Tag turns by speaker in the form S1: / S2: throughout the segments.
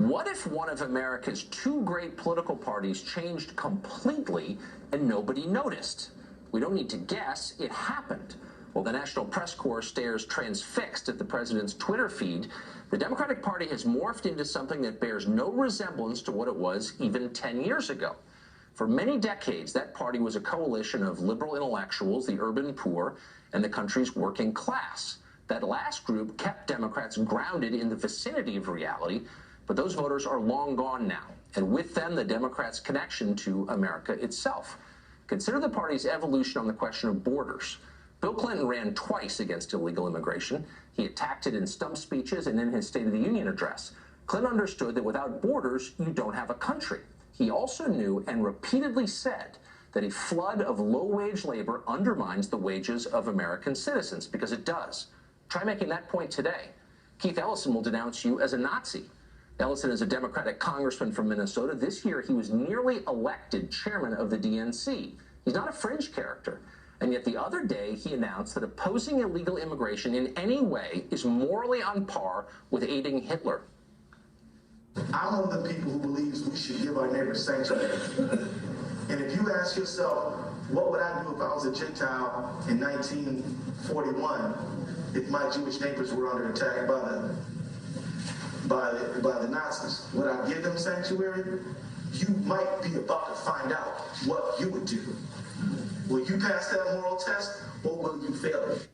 S1: What if one of America's two great political parties changed completely and nobody noticed? We don't need to guess, it happened. While the National Press Corps stares transfixed at the president's Twitter feed, the Democratic Party has morphed into something that bears no resemblance to what it was even 10 years ago. For many decades, that party was a coalition of liberal intellectuals, the urban poor, and the country's working class. That last group kept Democrats grounded in the vicinity of reality, but those voters are long gone now, and with them, the Democrats' connection to America itself. Consider the party's evolution on the question of borders. Bill Clinton ran twice against illegal immigration. He attacked it in stump speeches and in his State of the Union address. Clinton understood that without borders, you don't have a country. He also knew and repeatedly said that a flood of low-wage labor undermines the wages of American citizens, because it does. Try making that point today. Keith Ellison will denounce you as a Nazi. Ellison is a Democratic congressman from Minnesota. This year, he was nearly elected chairman of the DNC. He's not a fringe character. And yet the other day, he announced that opposing illegal immigration in any way is morally on par with aiding Hitler.
S2: I'm one of the people who believes we should give our neighbors sanctuary. And if you ask yourself, what would I do if I was a Gentile in 1941 if my Jewish neighbors were under attack by the Nazis? Would I give them sanctuary? You might be about to find out what you would do. Will you pass that moral test, or will you fail it?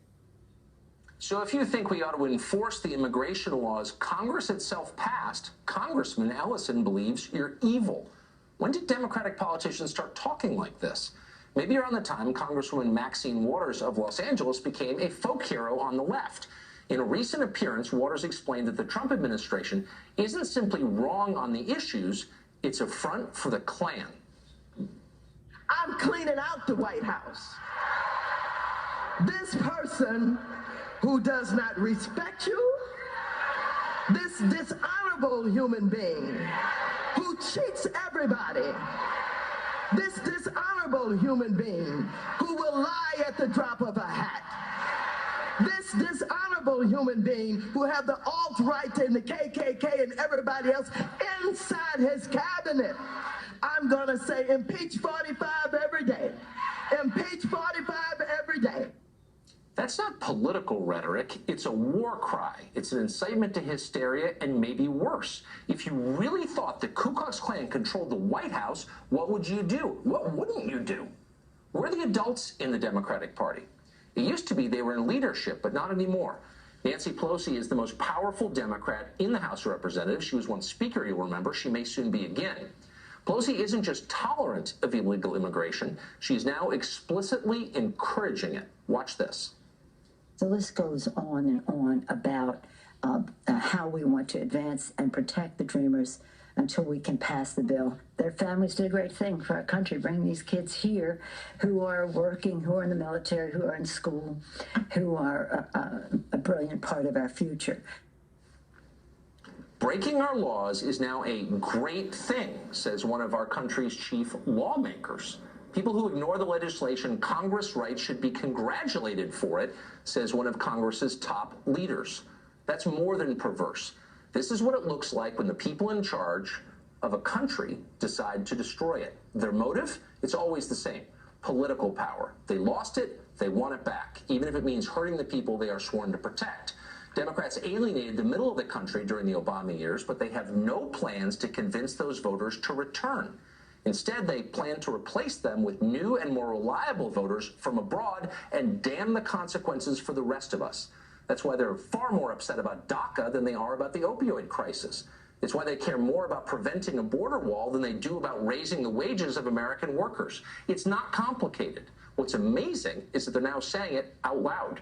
S1: So if you think we ought to enforce the immigration laws Congress itself passed, Congressman Ellison believes you're evil. When did Democratic politicians start talking like this? Maybe around the time Congresswoman Maxine Waters of Los Angeles became a folk hero on the left. In a recent appearance, Waters explained that the Trump administration isn't simply wrong on the issues, it's a front for the Klan.
S3: I'm cleaning out the White House. This person who does not respect you, this dishonorable human being who cheats everybody, this dishonorable human being who will lie at the drop of a hat, this dishonorable human being who have the alt-right and the KKK and everybody else inside his cabinet. I'm going to say impeach 45 every day. Impeach 45 every day.
S1: That's not political rhetoric. It's a war cry. It's an incitement to hysteria, and maybe worse. If you really thought the Ku Klux Klan controlled the White House, what would you do? What wouldn't you do? Where are the adults in the Democratic Party? It used to be they were in leadership, but not anymore. Nancy Pelosi is the most powerful Democrat in the House of Representatives. She was once Speaker, you'll remember. She may soon be again. Pelosi isn't just tolerant of illegal immigration. She's now explicitly encouraging it. Watch this.
S4: The list goes on and on about how we want to advance and protect the Dreamers until we can pass the bill. Their families did a great thing for our country, bringing these kids here who are working, who are in the military, who are in school, who are a brilliant part of our future.
S1: Breaking our laws is now a great thing, says one of our country's chief lawmakers. People who ignore the legislation Congress writes should be congratulated for it, says one of Congress's top leaders. That's more than perverse. This is what it looks like when the people in charge of a country decide to destroy it. Their motive? It's always the same. Political power. They lost it, they want it back, even if it means hurting the people they are sworn to protect. Democrats alienated the middle of the country during the Obama years, but they have no plans to convince those voters to return. Instead, they plan to replace them with new and more reliable voters from abroad and damn the consequences for the rest of us. That's why they're far more upset about DACA than they are about the opioid crisis. It's why they care more about preventing a border wall than they do about raising the wages of American workers. It's not complicated. What's amazing is that they're now saying it out loud.